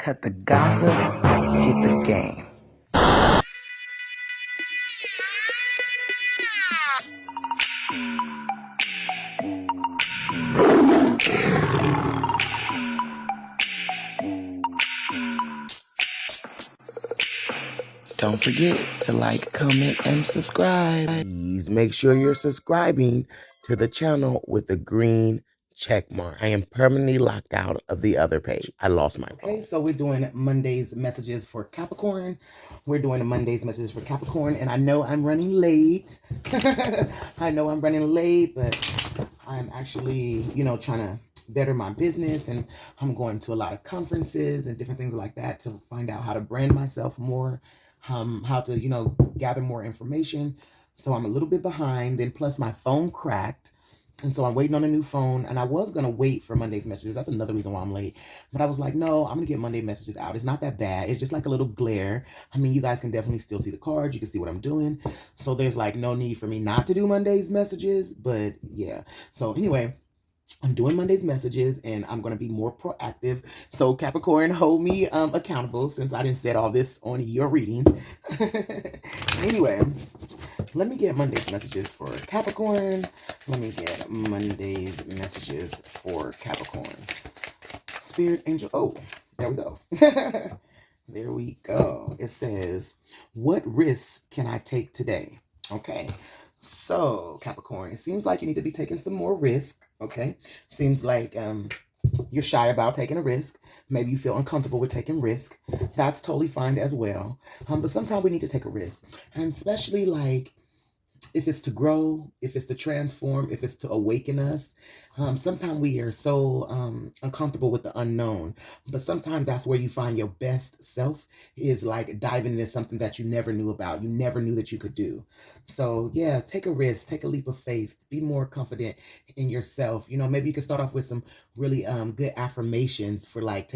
Cut the gossip, get the game. Don't forget to like, comment, and subscribe. Please make sure you're subscribing to the channel with the green check mark. I am permanently locked out of the other page. I lost my phone. Okay, so we're doing Monday's messages for Capricorn. We're doing Monday's messages for Capricorn, and I know I'm running late. I know I'm running late, but I'm actually, trying to better my business, and I'm going to a lot of conferences and different things like that to find out how to brand myself more, how to, gather more information. So I'm a little bit behind. Then plus my phone cracked. And so I'm waiting on a new phone, and I was going to wait for Monday's messages. That's another reason why I'm late. But I was like, no, I'm going to get Monday messages out. It's not that bad. It's just like a little glare. I mean, you guys can definitely still see the cards. You can see what I'm doing. So there's like no need for me not to do Monday's messages. But yeah. So anyway, I'm doing Monday's messages, and I'm going to be more proactive. So Capricorn, hold me accountable, since I didn't set all this on your reading. Anyway, let me get Monday's messages for Capricorn. Let me get Monday's messages for Capricorn. Spirit angel. Oh, there we go. There we go. It says, what risks can I take today? Okay. So, Capricorn, it seems like you need to be taking some more risk, okay? Seems like you're shy about taking a risk. Maybe you feel uncomfortable with taking risk. That's totally fine as well. But sometimes we need to take a risk. And especially like if it's to grow, if it's to transform, if it's to awaken us. Sometimes we are so uncomfortable with the unknown, but sometimes that's where you find your best self, is like diving into something that you never knew about, you never knew that you could do. So yeah, take a risk, take a leap of faith, be more confident in yourself. Maybe you can start off with some really good affirmations for like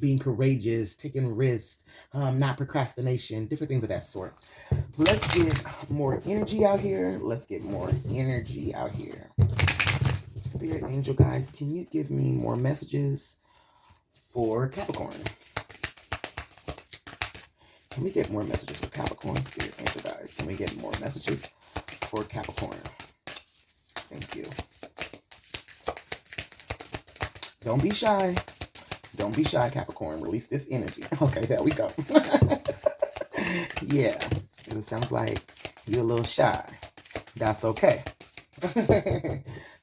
being courageous, taking risks, not procrastination, different things of that sort. Let's get more energy out here. Let's get more energy out here. Spirit angel guys, can you give me more messages for Capricorn? Can we get more messages for Capricorn? Spirit angel guys, can we get more messages for Capricorn? Thank you. Don't be shy. Don't be shy, Capricorn. Release this energy. Okay, there we go. Yeah, it sounds like you're a little shy. That's okay.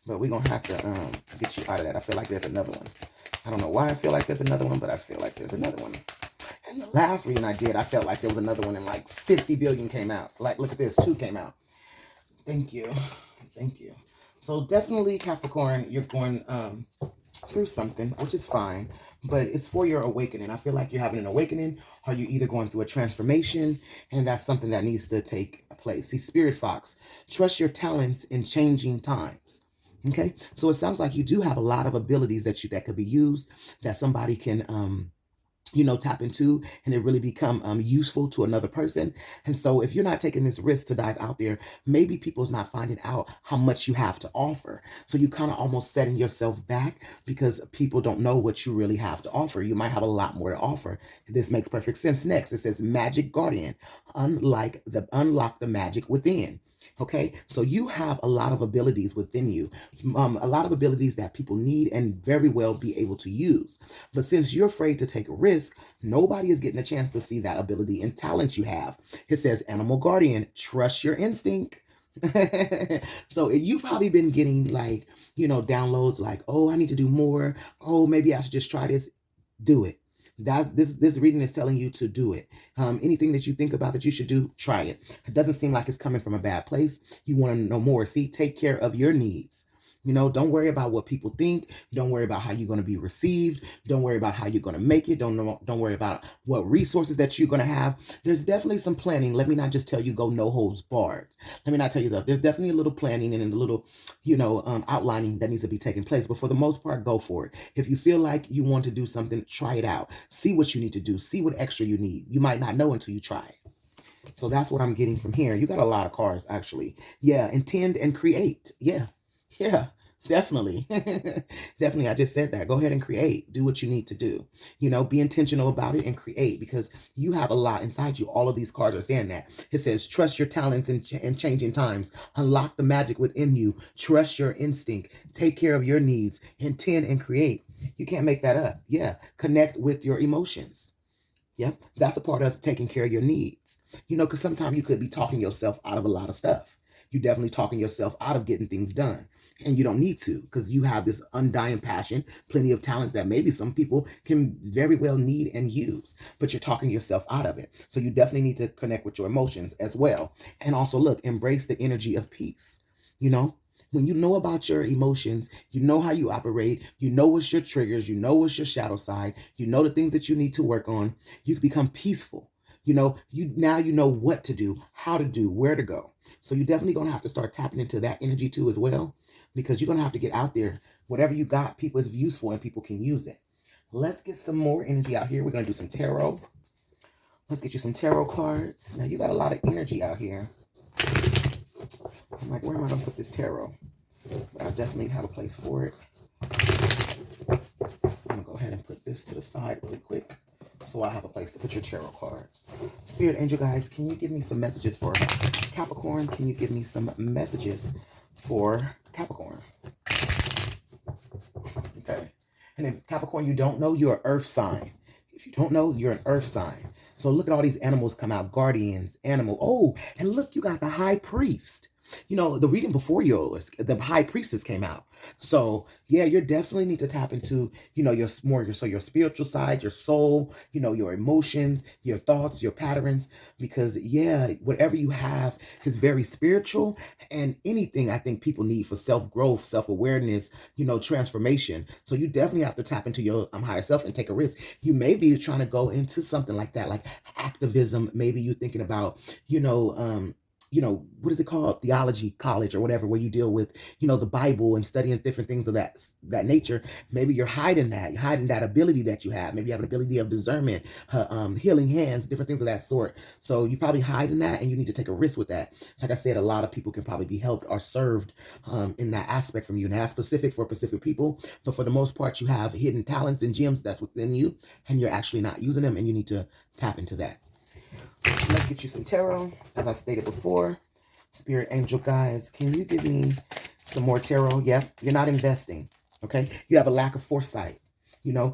But we're going to have to get you out of that. I feel like there's another one. I don't know why I feel like there's another one, but I feel like there's another one. And the last reading I did, I felt like there was another one, and like 50 billion came out. Like, look at this, 2 came out. Thank you. Thank you. So definitely, Capricorn, you're going through something, which is fine, but it's for your awakening. I feel like you're having an awakening, or you're either going through a transformation, and that's something that needs to take place. See, Spirit Fox, trust your talents in changing times. Okay, so it sounds like you do have a lot of abilities that could be used, that somebody can tap into, and it really become useful to another person. And so if you're not taking this risk to dive out there, maybe people's not finding out how much you have to offer. So you kind of almost setting yourself back because people don't know what you really have to offer. You might have a lot more to offer. This makes perfect sense. Next, it says Magic Guardian, unlock the magic within. Okay, so you have a lot of abilities within you, a lot of abilities that people need and very well be able to use. But since you're afraid to take a risk, nobody is getting a chance to see that ability and talent you have. It says Animal Guardian, trust your instinct. So you've probably been getting like, downloads like, oh, I need to do more. Oh, maybe I should just try this. Do it. This reading is telling you to do it. Anything that you think about that you should do, try it. It doesn't seem like it's coming from a bad place. You want to know more. See, take care of your needs. Don't worry about what people think. Don't worry about how you're going to be received. Don't worry about how you're going to make it. Don't worry about what resources that you're going to have. There's definitely some planning. Let me not just tell you go no holds barred. Let me not tell you that. There's definitely a little planning and a little, outlining that needs to be taking place. But for the most part, go for it. If you feel like you want to do something, try it out. See what you need to do. See what extra you need. You might not know until you try it. So that's what I'm getting from here. You got a lot of cards, actually. Yeah, intend and create. Yeah. Definitely. Definitely. I just said that. Go ahead and create. Do what you need to do. Be intentional about it and create, because you have a lot inside you. All of these cards are saying that. It says, trust your talents in changing times. Unlock the magic within you. Trust your instinct. Take care of your needs. Intend and create. You can't make that up. Yeah. Connect with your emotions. Yep. That's a part of taking care of your needs. Because sometimes you could be talking yourself out of a lot of stuff. You're definitely talking yourself out of getting things done. And you don't need to, because you have this undying passion, plenty of talents that maybe some people can very well need and use, but you're talking yourself out of it. So you definitely need to connect with your emotions as well. And also, look, embrace the energy of peace. When you know about your emotions, you know how you operate, you know what's your triggers, you know what's your shadow side, you know the things that you need to work on, you can become peaceful. Now you know what to do, how to do, where to go. So you're definitely going to have to start tapping into that energy too as well, because you're going to have to get out there. Whatever you got, people is useful and people can use it. Let's get some more energy out here. We're going to do some tarot. Let's get you some tarot cards. Now, you got a lot of energy out here. I'm like, where am I going to put this tarot? But I definitely have a place for it. I'm going to go ahead and put this to the side really quick, so I have a place to put your tarot cards. Spirit angel guys, can you give me some messages for Capricorn? Can you give me some messages for Capricorn? Okay. And if Capricorn, you don't know, you're an earth sign. If you don't know, you're an earth sign. So look at all these animals come out. Guardians, animal. Oh, and look, you got the high priest. The reading before yours, the high priestess came out. So yeah, you definitely need to tap into, your spiritual side, your soul, your emotions, your thoughts, your patterns, because yeah, whatever you have is very spiritual, and anything I think people need for self-growth, self-awareness, transformation. So you definitely have to tap into your higher self and take a risk. You may be trying to go into something like that, like activism. Maybe you're thinking about, what is it called? Theology college or whatever, where you deal with, the Bible and studying different things of that nature. Maybe you're hiding that. You're hiding that ability that you have. Maybe you have an ability of discernment, healing hands, different things of that sort. So you probably hiding that, and you need to take a risk with that. Like I said, a lot of people can probably be helped or served in that aspect from you. Now, that's specific for Pacific people, but for the most part, you have hidden talents and gems that's within you, and you're actually not using them, and you need to tap into that. Let's get you some tarot. As I stated before, Spirit angel guys, can you give me some more tarot? Yeah, you're not investing. Okay, you have a lack of foresight. You're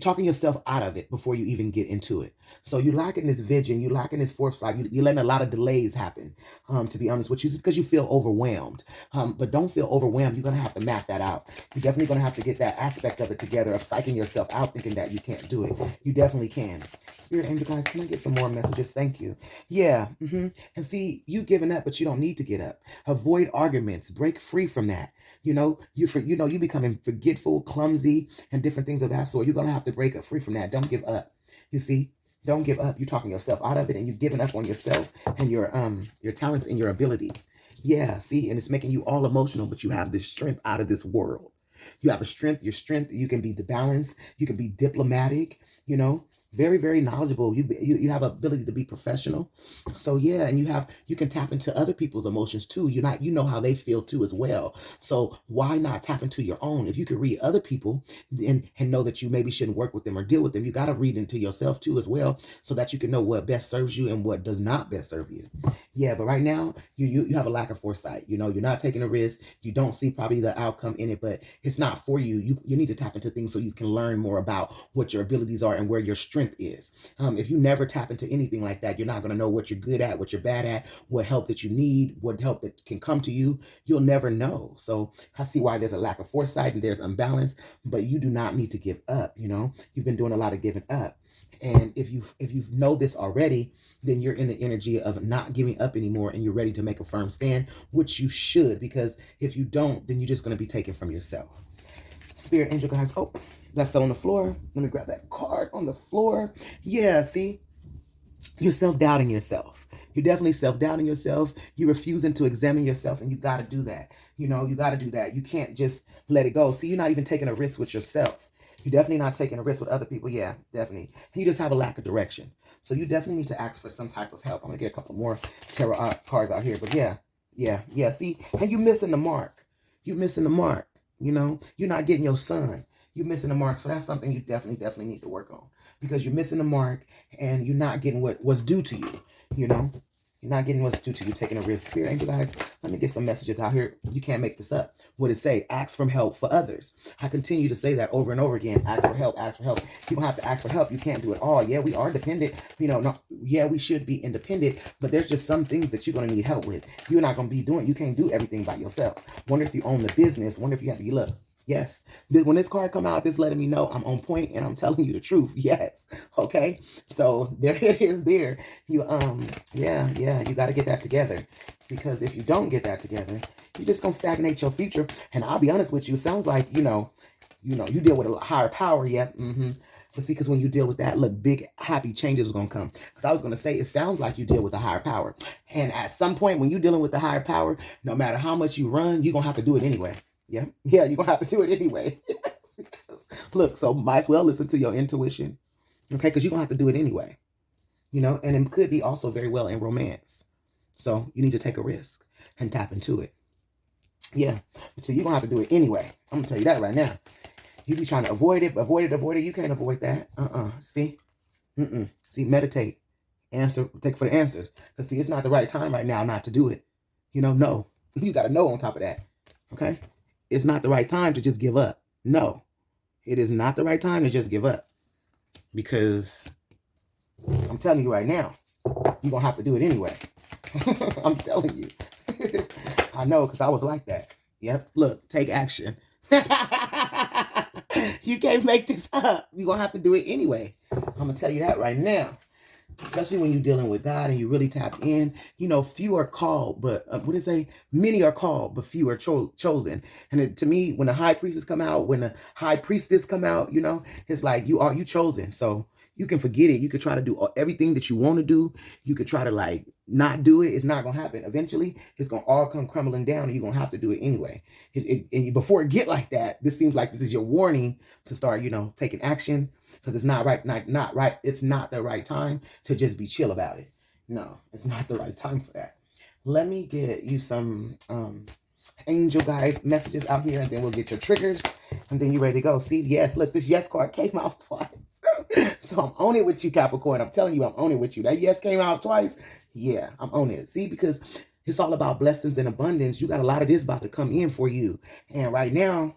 talking yourself out of it before you even get into it. So you're lacking this vision, you're lacking this foresight, you're letting a lot of delays happen, to be honest with you, because you feel overwhelmed. But don't feel overwhelmed. You're going to have to map that out. You're definitely going to have to get that aspect of it together, of psyching yourself out thinking that you can't do it. You definitely can. Spirit angel guys, can I get some more messages? Thank you. Yeah. And see, you giving up, but you don't need to get up. Avoid arguments. Break free from that. You becoming forgetful, clumsy, and different things of that sort. You're going to have to break free from that. Don't give up. You see, don't give up. You're talking yourself out of it, and you're giving up on yourself and your talents and your abilities. Yeah, see, and it's making you all emotional, but you have this strength out of this world. You have your strength. You can be the balance. You can be diplomatic, very, very knowledgeable. You have ability to be professional. So yeah, and you can tap into other people's emotions too. You know how they feel too as well. So why not tap into your own? If you could read other people and know that you maybe shouldn't work with them or deal with them, you got to read into yourself too as well, so that you can know what best serves you and what does not best serve you. Yeah, but right now you have a lack of foresight. You're not taking a risk. You don't see probably the outcome in it, but it's not for you. You need to tap into things so you can learn more about what your abilities are and where your strength is. If you never tap into anything like that, you're not going to know what you're good at, what you're bad at, what help that you need, what help that can come to you. You'll never know. So I see why there's a lack of foresight and there's imbalance, but you do not need to give up. You've been doing a lot of giving up. And if you know this already, then you're in the energy of not giving up anymore, and you're ready to make a firm stand, which you should, because if you don't, then you're just going to be taken from yourself. Spirit angel guys, oh, that fell on the floor. Let me grab that card on the floor. Yeah, see? You're self-doubting yourself. You're definitely self-doubting yourself. You're refusing to examine yourself, and you got to do that. You got to do that. You can't just let it go. See, you're not even taking a risk with yourself. You're definitely not taking a risk with other people. Yeah, definitely. You just have a lack of direction. So you definitely need to ask for some type of help. I'm going to get a couple more tarot cards out here. But yeah. See, and you're missing the mark. You missing the mark. You know, you're not getting your sun. You're missing the mark. So that's something you definitely need to work on, because you're missing the mark and you're not getting what's due to you. You know, you're not getting what's due to you, taking a risk. Spirit angel guys, let me get some messages out here. You can't make this up. What it say? Ask for help for others. I continue to say that over and over again. Ask for help, ask for help. You don't have to ask for help. You can't do it all. Yeah, we are dependent. You know, no, yeah, we should be independent, but there's just some things that you're going to need help with. You're not going to be doing, you can't do everything by yourself. Wonder if you own the business. Wonder if you have to look. Yes. When this card come out, this letting me know I'm on point and I'm telling you the truth. Yes. Okay. So there it is there. You, yeah, you got to get that together, because if you don't get that together, you're just going to stagnate your future. And I'll be honest with you, it sounds like, you deal with a higher power. Yeah. But see, because when you deal with that, look, big happy changes are going to come. Because I was going to say, it sounds like you deal with a higher power. And at some point when you're dealing with the higher power, no matter how much you run, you're going to have to do it anyway. Yeah, you're going to have to do it anyway. Yes. Look, so might as well listen to your intuition, okay? Because you're going to have to do it anyway, and it could be also very well in romance. So you need to take a risk and tap into it. Yeah, so you're going to have to do it anyway. I'm going to tell you that right now. You be trying to avoid it. You can't avoid that. See? See, meditate. Take for the answers. Because see, it's not the right time right now not to do it. No. You got to know on top of that, okay? It's not the right time to just give up. No, it is not the right time to just give up, because I'm telling you right now, you're going to have to do it anyway. I'm telling you. I know, because I was like that. Yep. Look, take action. You can't make this up. You're going to have to do it anyway. I'm going to tell you that right now. Especially when you're dealing with God and you really tap in. Few are called, but what did it say? Many are called, but few are chosen. And to me, when the high priestess come out, it's like you chosen. So you can forget it. You could try to do everything that you want to do. You could try to not do it. It's not going to happen. Eventually, it's going to all come crumbling down, and you're going to have to do it anyway. And before it get like that, this seems like this is your warning to start, taking action, because it's not right. Not right. It's not the right time to just be chill about it. No, it's not the right time for that. Let me get you some angel guide messages out here, and then we'll get your triggers, and then you're ready to go. See, yes, look, this yes card came out twice. So I'm on it with you, Capricorn. I'm telling you, I'm on it with you. That yes came out twice. Yeah, I'm on it. See, because it's all about blessings and abundance. You got a lot of this about to come in for you. And right now,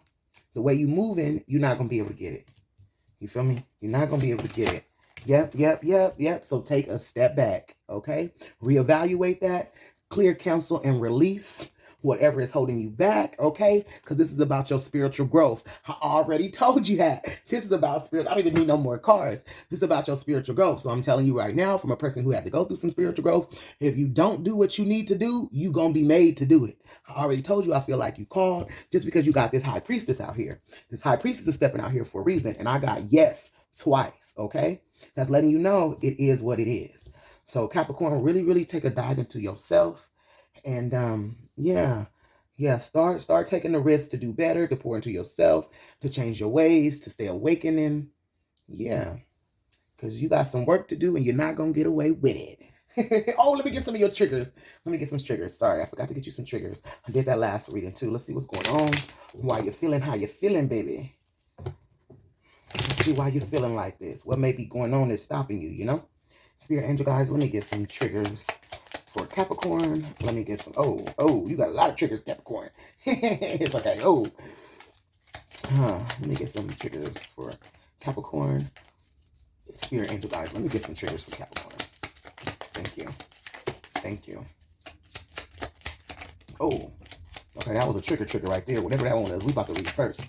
the way you moving, you're not going to be able to get it. You feel me? You're not going to be able to get it. Yep. So take a step back, okay? Reevaluate that. Clear, counsel, and release whatever is holding you back, okay? Because this is about your spiritual growth. I already told you that. This is about spirit. I don't even need no more cards. This is about your spiritual growth. So I'm telling you right now, from a person who had to go through some spiritual growth, if you don't do what you need to do, you're going to be made to do it. I already told you, I feel like you called just because you got this high priestess out here. This high priestess is stepping out here for a reason. And I got yes twice, okay? That's letting you know it is what it is. So Capricorn, really take a dive into yourself. And start taking the risk to do better, to pour into yourself, to change your ways, to stay awakening. Yeah, because you got some work to do and you're not going to get away with it. Oh, let me get some of your triggers. Let me get some triggers. Sorry, I forgot to get you some triggers. I did that last reading too. Let's see what's going on. Why you're feeling how you're feeling, baby. Let's see why you're feeling like this. What may be going on that's stopping you, Spirit angel guys, let me get some triggers for Capricorn. Let me get some. Oh, you got a lot of triggers, Capricorn. It's okay. Let me get some triggers for Capricorn. Spirit angel guys, let me get some triggers for Capricorn. Thank you. Oh, okay, that was a trigger right there. Whatever that one is, we about to read first.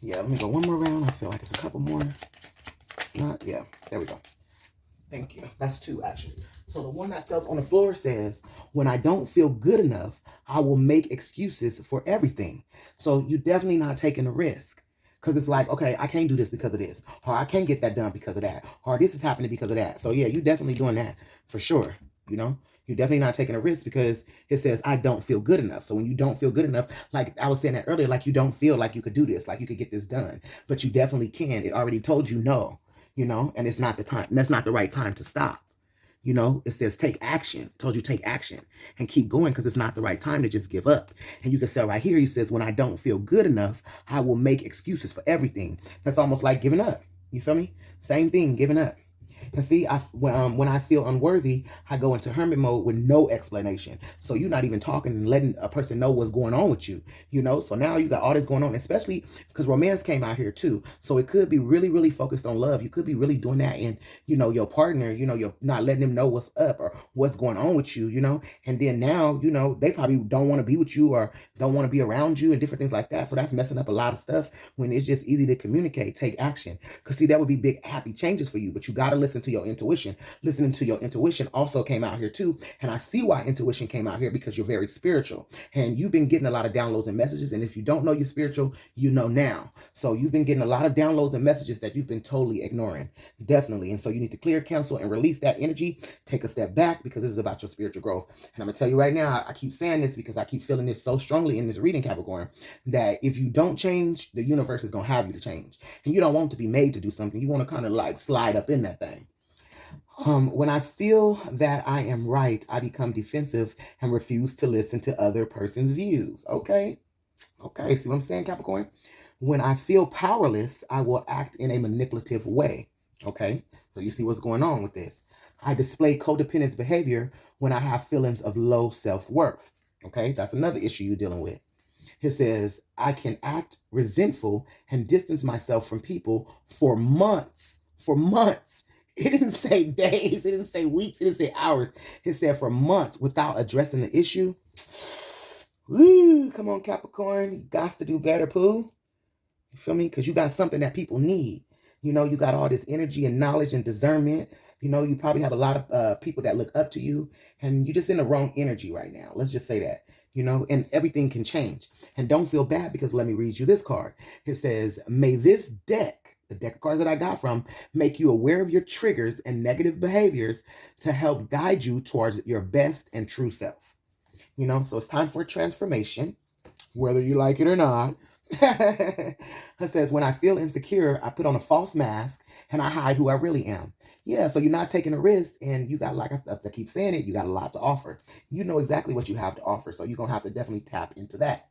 Yeah, let me go one more round. I feel like it's a couple more. Not, yeah, there we go. Thank you. That's two, actually. So the one that fell on the floor says, when I don't feel good enough, I will make excuses for everything. So you're definitely not taking a risk. Because it's like, okay, I can't do this because of this. Or I can't get that done because of that. Or this is happening because of that. So yeah, you're definitely doing that for sure. You're definitely not taking a risk because it says, I don't feel good enough. So when you don't feel good enough, like I was saying that earlier, like you don't feel like you could do this, like you could get this done. But you definitely can. It already told you no, and it's not the time. That's not the right time to stop. You know, it says take action. Told you take action and keep going because it's not the right time to just give up. And you can say right here, he says, when I don't feel good enough, I will make excuses for everything. That's almost like giving up. You feel me? Same thing, giving up. And see, when I feel unworthy, I go into hermit mode with no explanation. So you're not even talking and letting a person know what's going on with you, you know? So now you got all this going on, especially because romance came out here too. So it could be really, really focused on love. You could be really doing that in, you know, your partner, you know, you're not letting them know what's up or what's going on with you, you know? And then now, you know, they probably don't want to be with you or don't want to be around you and different things like that. So that's messing up a lot of stuff when it's just easy to communicate, take action. Because see, that would be big, happy changes for you, but you got to listen to your intuition. Listening to your intuition also came out here too. And I see why intuition came out here, because you're very spiritual and you've been getting a lot of downloads and messages. And if you don't know you're spiritual, you know now. So you've been getting a lot of downloads and messages that you've been totally ignoring. Definitely. And so you need to clear, cancel, and release that energy. Take a step back because this is about your spiritual growth. And I'm going to tell you right now, I keep saying this because I keep feeling this so strongly in this reading, Capricorn, that if you don't change, the universe is going to have you to change. And you don't want to be made to do something. You want to kind of like slide up in that thing. When I feel that I am right, I become defensive and refuse to listen to other person's views. Okay. See what I'm saying, Capricorn? When I feel powerless, I will act in a manipulative way. Okay. So you see what's going on with this. I display codependent behavior when I have feelings of low self-worth. Okay. That's another issue you're dealing with. It says, I can act resentful and distance myself from people for months. For months. It didn't say days. It didn't say weeks. It didn't say hours. It said for months without addressing the issue. Woo, come on, Capricorn. You got to do better, Pooh. You feel me? Because you got something that people need. You know, you got all this energy and knowledge and discernment. You know, you probably have a lot of people that look up to you. And you're just in the wrong energy right now. Let's just say that. You know, and everything can change. And don't feel bad because let me read you this card. It says, may this deck, the deck of cards that I got from, make you aware of your triggers and negative behaviors to help guide you towards your best and true self. You know, so it's time for a transformation, whether you like it or not. It says, when I feel insecure, I put on a false mask and I hide who I really am. Yeah, so you're not taking a risk, and you got, like I keep saying it, you got a lot to offer. You know exactly what you have to offer, so you're going to have to definitely tap into that.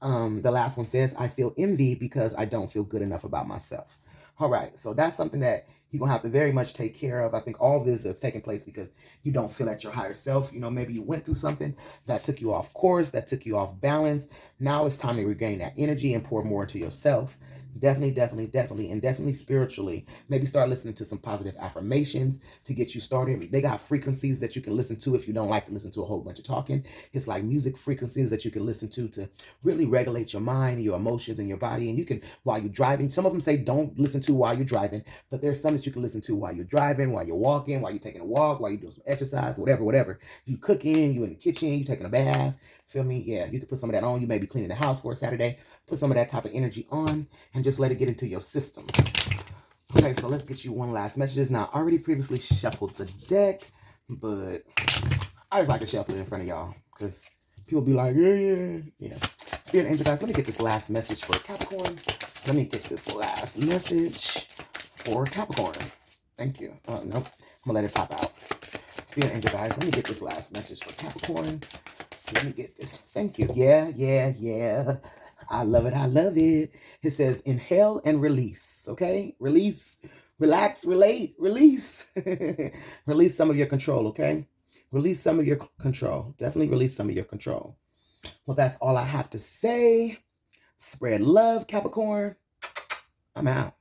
The last one says, I feel envy because I don't feel good enough about myself. All right, so that's something that you're going to have to very much take care of. I think all this is taking place because you don't feel at your higher self. You know, maybe you went through something that took you off course, that took you off balance. Now it's time to regain that energy and pour more into yourself. Definitely spiritually. Maybe start listening to some positive affirmations to get you started. They got frequencies that you can listen to if you don't like to listen to a whole bunch of talking. It's like music frequencies that you can listen to really regulate your mind, your emotions, and your body. And you can, while you're driving, some of them say don't listen to while you're driving, but there's some that you can listen to while you're driving, while you're walking, while you're taking a walk, while you're doing some exercise, whatever. You cooking, you in the kitchen, you taking a bath. Feel me? Yeah, you can put some of that on. You may be cleaning the house for a Saturday. Put some of that type of energy on and just let it get into your system. Okay, so let's get you one last message. Now, I already previously shuffled the deck, but I just like to shuffle it in front of y'all because people be like, yeah. Spirit angel guys, let me get this last message for Capricorn. Let me get this last message for Capricorn. Thank you. Nope. I'm going to let it pop out. Spirit angel guys, let me get this last message for Capricorn. Let me get this. Thank you. Yeah. I love it. It says inhale and release. Okay? Release, relax, relate, release. Release some of your control, okay? Release some of your control. Definitely release some of your control. Well, that's all I have to say. Spread love, Capricorn. I'm out.